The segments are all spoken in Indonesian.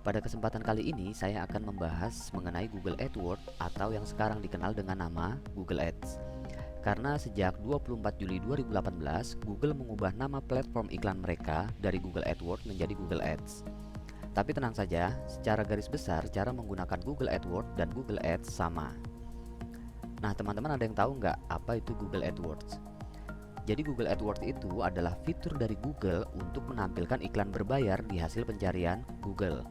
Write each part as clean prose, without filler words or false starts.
Pada kesempatan kali ini saya akan membahas mengenai Google AdWords atau yang sekarang dikenal dengan nama Google Ads. Karena sejak 24 Juli 2018, Google mengubah nama platform iklan mereka dari Google AdWords menjadi Google Ads. Tapi tenang saja, secara garis besar cara menggunakan Google AdWords dan Google Ads sama. Nah, teman-teman ada yang tahu nggak apa itu Google AdWords? Jadi Google AdWords itu adalah fitur dari Google untuk menampilkan iklan berbayar di hasil pencarian Google.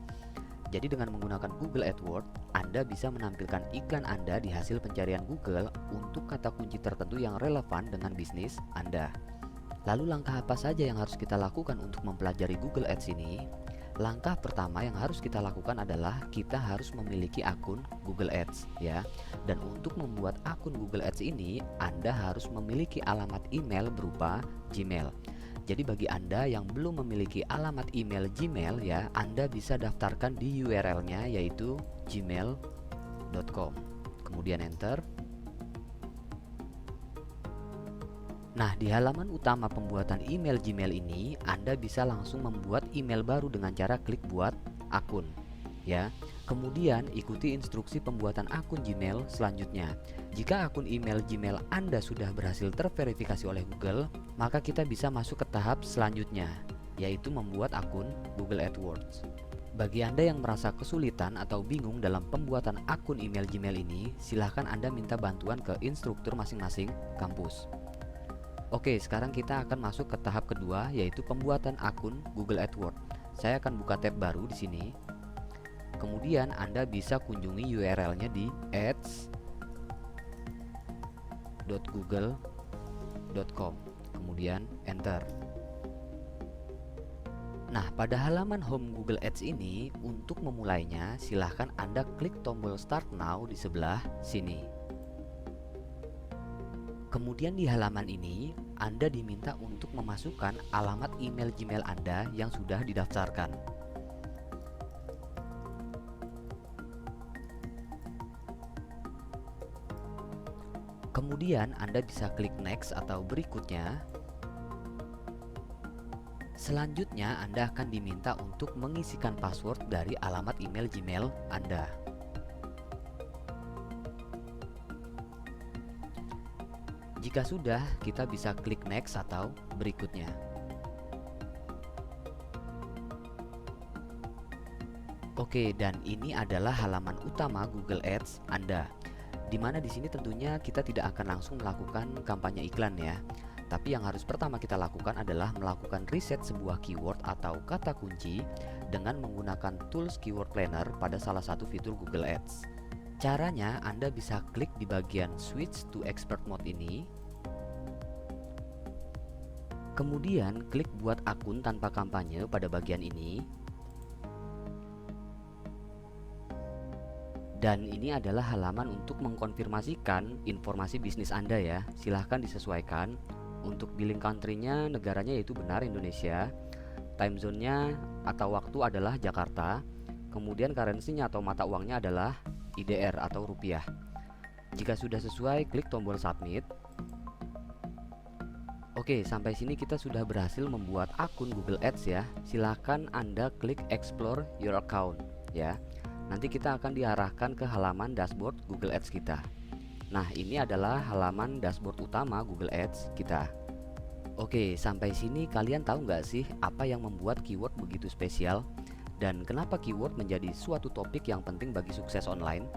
Jadi dengan menggunakan Google AdWords, Anda bisa menampilkan iklan Anda di hasil pencarian Google untuk kata kunci tertentu yang relevan dengan bisnis Anda. Lalu langkah apa saja yang harus kita lakukan untuk mempelajari Google Ads ini? Langkah pertama yang harus kita lakukan adalah kita harus memiliki akun Google Ads ya. Dan untuk membuat akun Google Ads ini, Anda harus memiliki alamat email berupa Gmail. Jadi bagi Anda yang belum memiliki alamat email Gmail ya, Anda bisa daftarkan di URL-nya yaitu gmail.com. Kemudian enter. Nah, di halaman utama pembuatan email Gmail ini, Anda bisa langsung membuat email baru dengan cara klik buat akun ya. Kemudian ikuti instruksi pembuatan akun Gmail selanjutnya. Jika akun email Gmail Anda sudah berhasil terverifikasi oleh Google, maka kita bisa masuk ke tahap selanjutnya, yaitu membuat akun Google AdWords. Bagi Anda yang merasa kesulitan atau bingung dalam pembuatan akun email Gmail ini, silahkan Anda minta bantuan ke instruktur masing-masing kampus. Oke, sekarang kita akan masuk ke tahap kedua, yaitu pembuatan akun Google AdWords. Saya akan buka tab baru di sini. Kemudian Anda bisa kunjungi URL-nya di ads.google.com. Kemudian enter. Nah, pada halaman home Google Ads ini, untuk memulainya silahkan Anda klik tombol Start Now di sebelah sini. Kemudian di halaman ini, Anda diminta untuk memasukkan alamat email Gmail Anda yang sudah didaftarkan. Kemudian Anda bisa klik next atau berikutnya. Selanjutnya Anda akan diminta untuk mengisikan password dari alamat email Gmail Anda. Jika sudah, kita bisa klik next atau berikutnya. Oke, dan ini adalah halaman utama Google Ads Anda. Dimana di sini tentunya kita tidak akan langsung melakukan kampanye iklan ya. Tapi yang harus pertama kita lakukan adalah melakukan riset sebuah keyword atau kata kunci dengan menggunakan tools Keyword Planner pada salah satu fitur Google Ads. Caranya Anda bisa klik di bagian Switch to Expert Mode ini. Kemudian klik buat akun tanpa kampanye pada bagian ini. Dan ini adalah halaman untuk mengkonfirmasikan informasi bisnis Anda ya. Silahkan disesuaikan. Untuk billing country-nya, negaranya yaitu benar Indonesia. Time zone-nya atau waktu adalah Jakarta. Kemudian currency-nya atau mata uangnya adalah IDR atau rupiah. Jika sudah sesuai, klik tombol submit. Oke, sampai sini kita sudah berhasil membuat akun Google Ads ya. Silahkan Anda klik explore your account ya. Nanti kita akan diarahkan ke halaman dashboard Google Ads kita. Nah, ini adalah halaman dashboard utama Google Ads kita. Oke, sampai sini kalian tahu nggak sih apa yang membuat keyword begitu spesial? Dan kenapa keyword menjadi suatu topik yang penting bagi sukses online?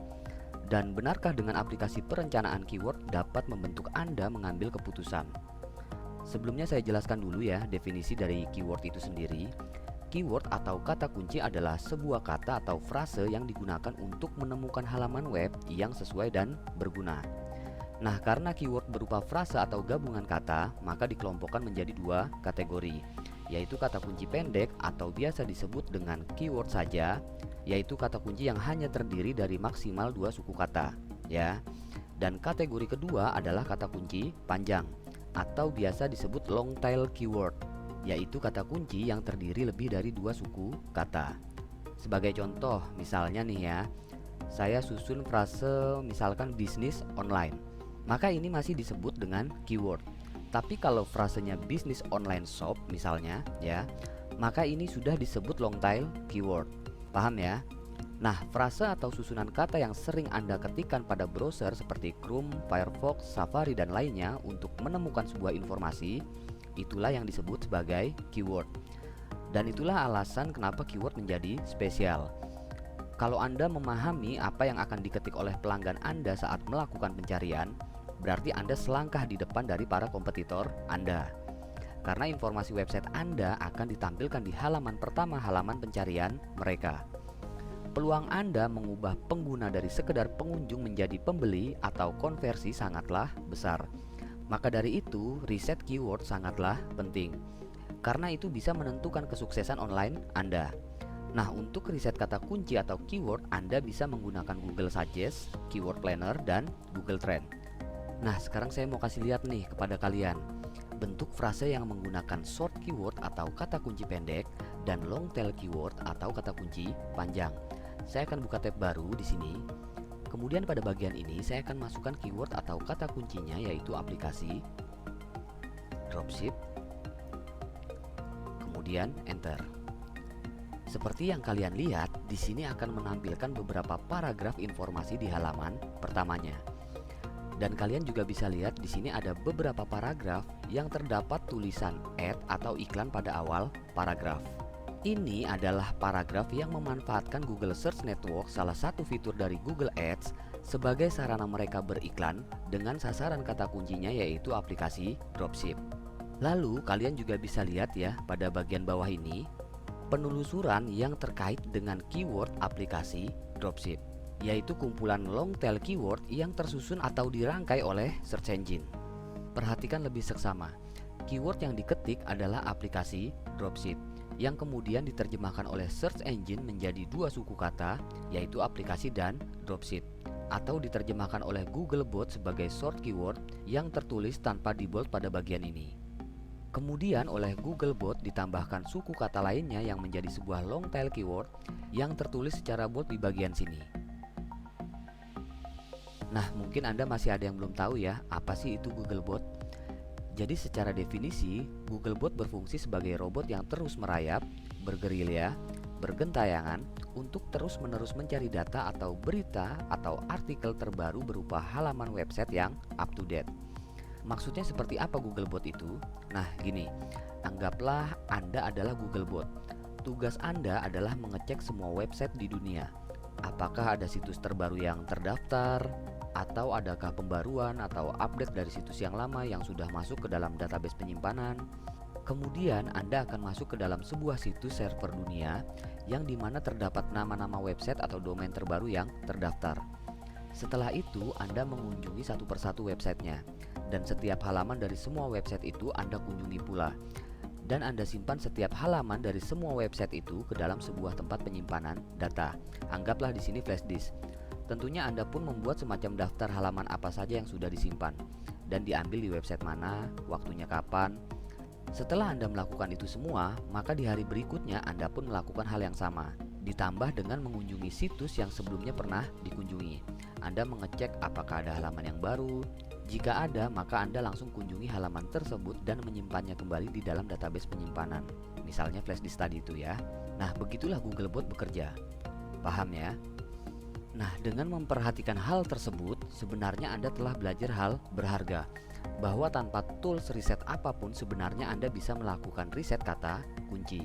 Dan benarkah dengan aplikasi perencanaan keyword dapat membentuk Anda mengambil keputusan? Sebelumnya saya jelaskan dulu ya definisi dari keyword itu sendiri. Keyword atau kata kunci adalah sebuah kata atau frase yang digunakan untuk menemukan halaman web yang sesuai dan berguna. Nah, karena keyword berupa frase atau gabungan kata, maka dikelompokkan menjadi dua kategori, yaitu kata kunci pendek atau biasa disebut dengan keyword saja, yaitu kata kunci yang hanya terdiri dari maksimal dua suku kata, ya. Dan kategori kedua adalah kata kunci panjang atau biasa disebut long tail keyword, yaitu kata kunci yang terdiri lebih dari dua suku kata. Sebagai contoh, misalnya nih ya, saya susun frase misalkan bisnis online, maka ini masih disebut dengan keyword. Tapi kalau frasenya bisnis online shop misalnya ya, maka ini sudah disebut long tail keyword. Paham ya? Nah, frase atau susunan kata yang sering Anda ketikkan pada browser seperti Chrome, Firefox, Safari, dan lainnya untuk menemukan sebuah informasi, itulah yang disebut sebagai keyword. Dan itulah alasan kenapa keyword menjadi spesial. Kalau Anda memahami apa yang akan diketik oleh pelanggan Anda saat melakukan pencarian, berarti Anda selangkah di depan dari para kompetitor Anda. Karena informasi website Anda akan ditampilkan di halaman pertama halaman pencarian mereka. Peluang Anda mengubah pengguna dari sekedar pengunjung menjadi pembeli atau konversi sangatlah besar. Maka dari itu, riset keyword sangatlah penting. Karena itu bisa menentukan kesuksesan online Anda. Nah, untuk riset kata kunci atau keyword, Anda bisa menggunakan Google Suggest, Keyword Planner, dan Google Trend. Nah, sekarang saya mau kasih lihat nih kepada kalian bentuk frase yang menggunakan short keyword atau kata kunci pendek dan long tail keyword atau kata kunci panjang. Saya akan buka tab baru di sini. Kemudian pada bagian ini saya akan masukkan keyword atau kata kuncinya, yaitu aplikasi, dropship, kemudian enter. Seperti yang kalian lihat, di sini akan menampilkan beberapa paragraf informasi di halaman pertamanya. Dan kalian juga bisa lihat di sini ada beberapa paragraf yang terdapat tulisan ad atau iklan pada awal paragraf. Ini adalah paragraf yang memanfaatkan Google Search Network, salah satu fitur dari Google Ads, sebagai sarana mereka beriklan dengan sasaran kata kuncinya yaitu aplikasi dropship. Lalu kalian juga bisa lihat ya pada bagian bawah ini penelusuran yang terkait dengan keyword aplikasi dropship, yaitu kumpulan long tail keyword yang tersusun atau dirangkai oleh search engine. Perhatikan lebih seksama, keyword yang diketik adalah aplikasi dropship, yang kemudian diterjemahkan oleh search engine menjadi dua suku kata, yaitu aplikasi dan dropship, atau diterjemahkan oleh Googlebot sebagai short keyword yang tertulis tanpa dibold pada bagian ini. Kemudian oleh Googlebot ditambahkan suku kata lainnya yang menjadi sebuah long tail keyword yang tertulis secara bold di bagian sini. Nah, mungkin Anda masih ada yang belum tahu ya, apa sih itu Googlebot? Jadi secara definisi, Googlebot berfungsi sebagai robot yang terus merayap, bergerilya, bergentayangan untuk terus-menerus mencari data atau berita atau artikel terbaru berupa halaman website yang up to date. Maksudnya seperti apa Googlebot itu? Nah, gini, anggaplah Anda adalah Googlebot. Tugas Anda adalah mengecek semua website di dunia. Apakah ada situs terbaru yang terdaftar, atau adakah pembaruan atau update dari situs yang lama yang sudah masuk ke dalam database penyimpanan. Kemudian Anda akan masuk ke dalam sebuah situs server dunia yang dimana terdapat nama-nama website atau domain terbaru yang terdaftar. Setelah itu Anda mengunjungi satu persatu websitenya, dan setiap halaman dari semua website itu Anda kunjungi pula. Dan Anda simpan setiap halaman dari semua website itu ke dalam sebuah tempat penyimpanan data. Anggaplah di sini flash disk. Tentunya Anda pun membuat semacam daftar halaman apa saja yang sudah disimpan dan diambil di website mana, waktunya kapan. Setelah Anda melakukan itu semua, maka di hari berikutnya Anda pun melakukan hal yang sama, ditambah dengan mengunjungi situs yang sebelumnya pernah dikunjungi. Anda mengecek apakah ada halaman yang baru. Jika ada, maka Anda langsung kunjungi halaman tersebut dan menyimpannya kembali di dalam database penyimpanan, misalnya flash disk tadi itu ya. Nah, begitulah Googlebot bekerja. Paham ya? Nah, dengan memperhatikan hal tersebut, sebenarnya Anda telah belajar hal berharga, bahwa tanpa tools riset apapun sebenarnya Anda bisa melakukan riset kata kunci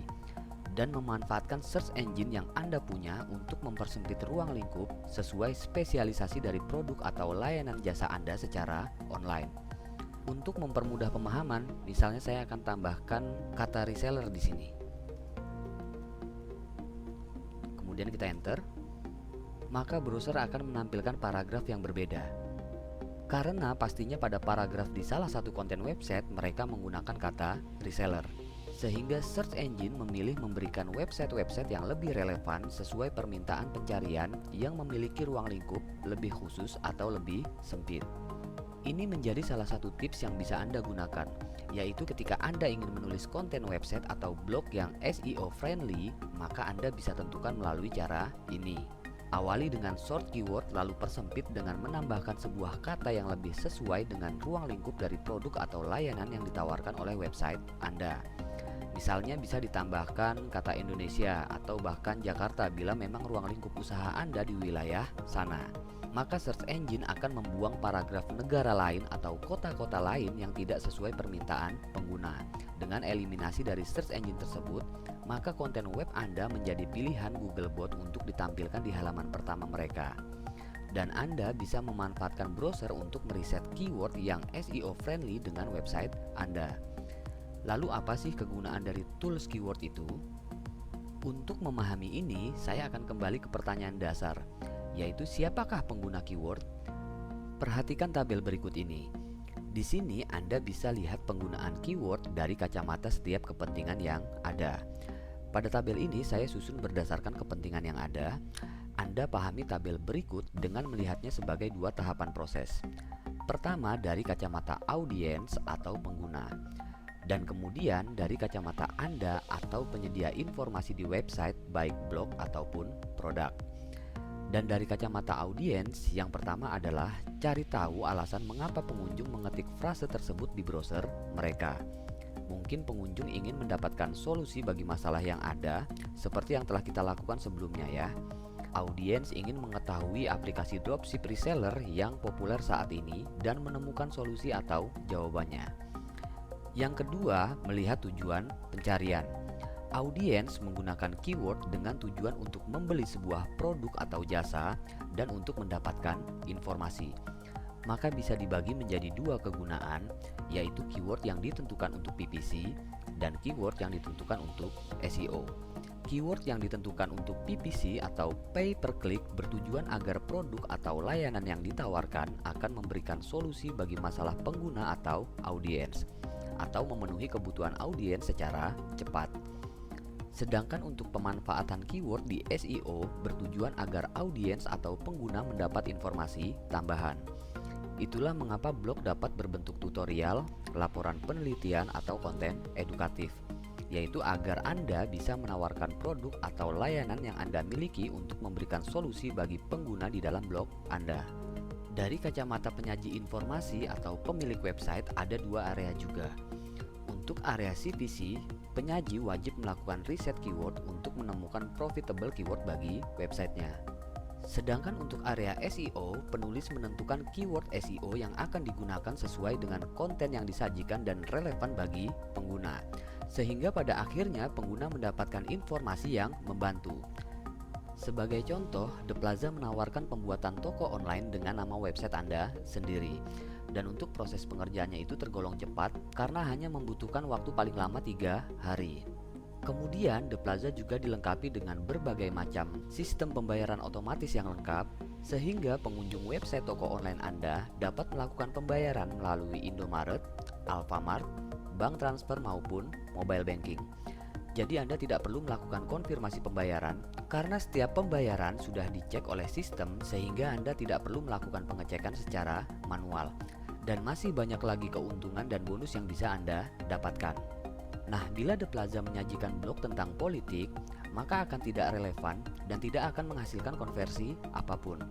dan memanfaatkan search engine yang Anda punya untuk mempersempit ruang lingkup sesuai spesialisasi dari produk atau layanan jasa Anda secara online. Untuk mempermudah pemahaman, misalnya saya akan tambahkan kata reseller di sini. Kemudian kita enter. Maka browser akan menampilkan paragraf yang berbeda. Karena pastinya pada paragraf di salah satu konten website mereka menggunakan kata reseller, sehingga search engine memilih memberikan website-website yang lebih relevan sesuai permintaan pencarian yang memiliki ruang lingkup lebih khusus atau lebih sempit. Ini menjadi salah satu tips yang bisa Anda gunakan, yaitu ketika Anda ingin menulis konten website atau blog yang SEO friendly, maka Anda bisa tentukan melalui cara ini. Awali dengan short keyword, lalu persempit dengan menambahkan sebuah kata yang lebih sesuai dengan ruang lingkup dari produk atau layanan yang ditawarkan oleh website Anda. Misalnya bisa ditambahkan kata Indonesia atau bahkan Jakarta bila memang ruang lingkup usaha Anda di wilayah sana. Maka search engine akan membuang paragraf negara lain atau kota-kota lain yang tidak sesuai permintaan pengguna. Dengan eliminasi dari search engine tersebut, maka konten web Anda menjadi pilihan Googlebot untuk ditampilkan di halaman pertama mereka. Dan Anda bisa memanfaatkan browser untuk meriset keyword yang SEO friendly dengan website Anda. Lalu apa sih kegunaan dari tools keyword itu? Untuk memahami ini, saya akan kembali ke pertanyaan dasar, yaitu siapakah pengguna keyword? Perhatikan tabel berikut ini. Di sini Anda bisa lihat penggunaan keyword dari kacamata setiap kepentingan yang ada. Pada tabel ini saya susun berdasarkan kepentingan yang ada. Anda pahami tabel berikut dengan melihatnya sebagai dua tahapan proses. Pertama dari kacamata audiens atau pengguna, dan kemudian dari kacamata Anda atau penyedia informasi di website baik blog ataupun produk. Dan dari kacamata audiens, yang pertama adalah cari tahu alasan mengapa pengunjung mengetik frase tersebut di browser mereka. Mungkin pengunjung ingin mendapatkan solusi bagi masalah yang ada, seperti yang telah kita lakukan sebelumnya ya. Audiens ingin mengetahui aplikasi dropship reseller yang populer saat ini dan menemukan solusi atau jawabannya. Yang kedua, melihat tujuan pencarian. Audiens menggunakan keyword dengan tujuan untuk membeli sebuah produk atau jasa dan untuk mendapatkan informasi. Maka bisa dibagi menjadi dua kegunaan, yaitu keyword yang ditentukan untuk PPC dan keyword yang ditentukan untuk SEO. Keyword yang ditentukan untuk PPC atau pay per click bertujuan agar produk atau layanan yang ditawarkan akan memberikan solusi bagi masalah pengguna atau audiens, atau memenuhi kebutuhan audiens secara cepat. Sedangkan untuk pemanfaatan keyword di SEO bertujuan agar audiens atau pengguna mendapat informasi tambahan. Itulah mengapa blog dapat berbentuk tutorial, laporan penelitian atau konten edukatif, yaitu agar Anda bisa menawarkan produk atau layanan yang Anda miliki untuk memberikan solusi bagi pengguna di dalam blog Anda. Dari kacamata penyaji informasi atau pemilik website ada dua area juga. Untuk area CPC, penyaji wajib melakukan riset keyword untuk menemukan profitable keyword bagi websitenya. Sedangkan untuk area SEO, penulis menentukan keyword SEO yang akan digunakan sesuai dengan konten yang disajikan dan relevan bagi pengguna, sehingga pada akhirnya pengguna mendapatkan informasi yang membantu. Sebagai contoh, The Plaza menawarkan pembuatan toko online dengan nama website Anda sendiri. Dan untuk proses pengerjaannya itu tergolong cepat karena hanya membutuhkan waktu paling lama 3 hari. Kemudian The Plaza juga dilengkapi dengan berbagai macam sistem pembayaran otomatis yang lengkap, sehingga pengunjung website toko online Anda dapat melakukan pembayaran melalui Indomaret, Alfamart, bank transfer maupun mobile banking. Jadi Anda tidak perlu melakukan konfirmasi pembayaran karena setiap pembayaran sudah dicek oleh sistem, sehingga Anda tidak perlu melakukan pengecekan secara manual. Dan masih banyak lagi keuntungan dan bonus yang bisa Anda dapatkan. Nah, bila The Plaza menyajikan blog tentang politik, maka akan tidak relevan dan tidak akan menghasilkan konversi apapun.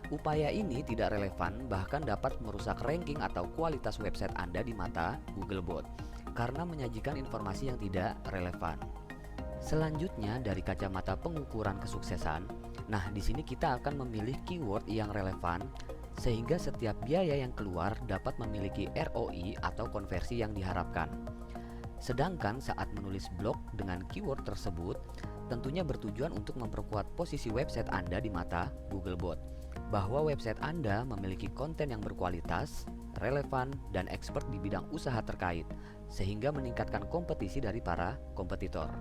Upaya ini tidak relevan, bahkan dapat merusak ranking atau kualitas website Anda di mata Googlebot karena menyajikan informasi yang tidak relevan. Selanjutnya dari kacamata pengukuran kesuksesan, nah di sini kita akan memilih keyword yang relevan sehingga setiap biaya yang keluar dapat memiliki ROI atau konversi yang diharapkan. Sedangkan saat menulis blog dengan keyword tersebut, tentunya bertujuan untuk memperkuat posisi website Anda di mata Googlebot, bahwa website Anda memiliki konten yang berkualitas, relevan, dan expert di bidang usaha terkait, sehingga meningkatkan kompetisi dari para kompetitor.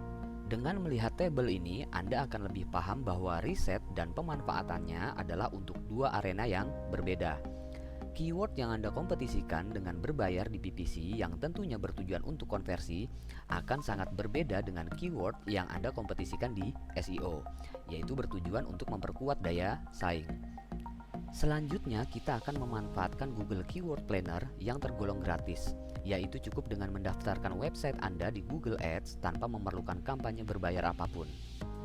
Dengan melihat tabel ini, Anda akan lebih paham bahwa riset dan pemanfaatannya adalah untuk dua arena yang berbeda. Keyword yang Anda kompetisikan dengan berbayar di PPC yang tentunya bertujuan untuk konversi akan sangat berbeda dengan keyword yang Anda kompetisikan di SEO, yaitu bertujuan untuk memperkuat daya saing. Selanjutnya kita akan memanfaatkan Google Keyword Planner yang tergolong gratis, yaitu cukup dengan mendaftarkan website Anda di Google Ads tanpa memerlukan kampanye berbayar apapun.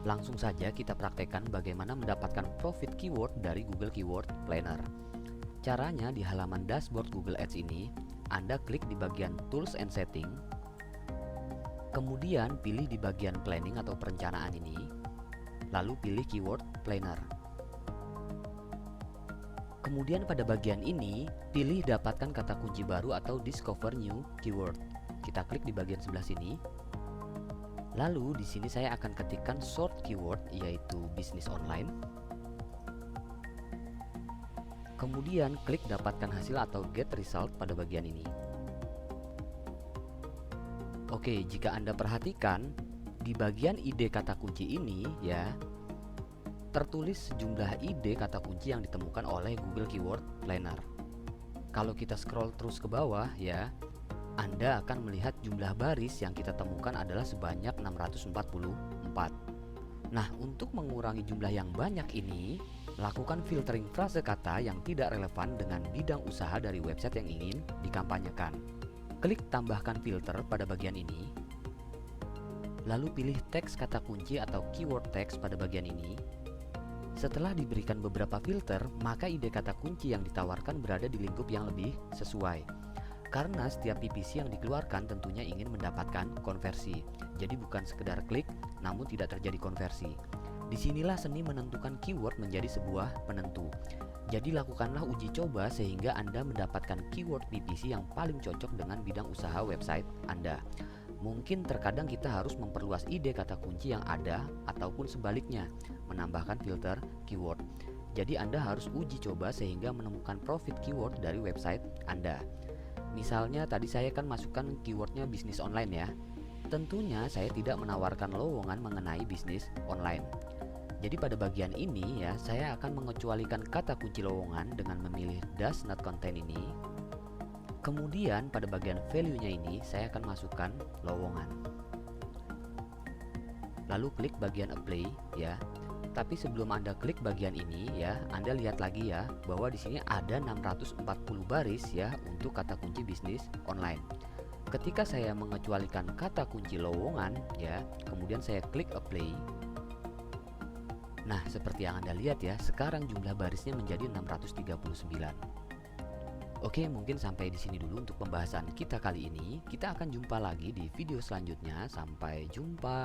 Langsung saja kita praktekkan bagaimana mendapatkan profit keyword dari Google Keyword Planner. Caranya di halaman dashboard Google Ads ini, Anda klik di bagian Tools and Setting. Kemudian pilih di bagian planning atau perencanaan ini, lalu pilih keyword planner. Kemudian pada bagian ini, pilih dapatkan kata kunci baru atau discover new keyword. Kita klik di bagian sebelah sini. Lalu di sini saya akan ketikkan short keyword, yaitu bisnis online. Kemudian klik dapatkan hasil atau get result pada bagian ini. Oke, jika Anda perhatikan di bagian ide kata kunci ini ya, tertulis sejumlah ide kata kunci yang ditemukan oleh Google Keyword Planner. Kalau kita scroll terus ke bawah ya, Anda akan melihat jumlah baris yang kita temukan adalah sebanyak 644. Nah, untuk mengurangi jumlah yang banyak ini, lakukan filtering frase kata yang tidak relevan dengan bidang usaha dari website yang ingin dikampanyekan. Klik tambahkan filter pada bagian ini. Lalu pilih teks kata kunci atau keyword text pada bagian ini. Setelah diberikan beberapa filter, maka ide kata kunci yang ditawarkan berada di lingkup yang lebih sesuai. Karena setiap PPC yang dikeluarkan tentunya ingin mendapatkan konversi. Jadi bukan sekedar klik, namun tidak terjadi konversi. Disinilah seni menentukan keyword menjadi sebuah penentu. Jadi lakukanlah uji coba sehingga Anda mendapatkan keyword PPC yang paling cocok dengan bidang usaha website Anda. Mungkin terkadang kita harus memperluas ide kata kunci yang ada ataupun sebaliknya, menambahkan filter keyword. Jadi Anda harus uji coba sehingga menemukan profit keyword dari website Anda. Misalnya tadi saya kan masukkan keywordnya bisnis online ya. Tentunya saya tidak menawarkan lowongan mengenai bisnis online. Jadi pada bagian ini ya, saya akan mengecualikan kata kunci lowongan dengan memilih does not contain ini. Kemudian pada bagian value-nya ini saya akan masukkan lowongan. Lalu klik bagian apply ya. Tapi sebelum Anda klik bagian ini ya, Anda lihat lagi ya bahwa di sini ada 640 baris ya untuk kata kunci bisnis online. Ketika saya mengecualikan kata kunci lowongan ya, kemudian saya klik apply. Nah, seperti yang Anda lihat ya, sekarang jumlah barisnya menjadi 639. Oke, mungkin sampai di sini dulu untuk pembahasan kita kali ini. Kita akan jumpa lagi di video selanjutnya. Sampai jumpa.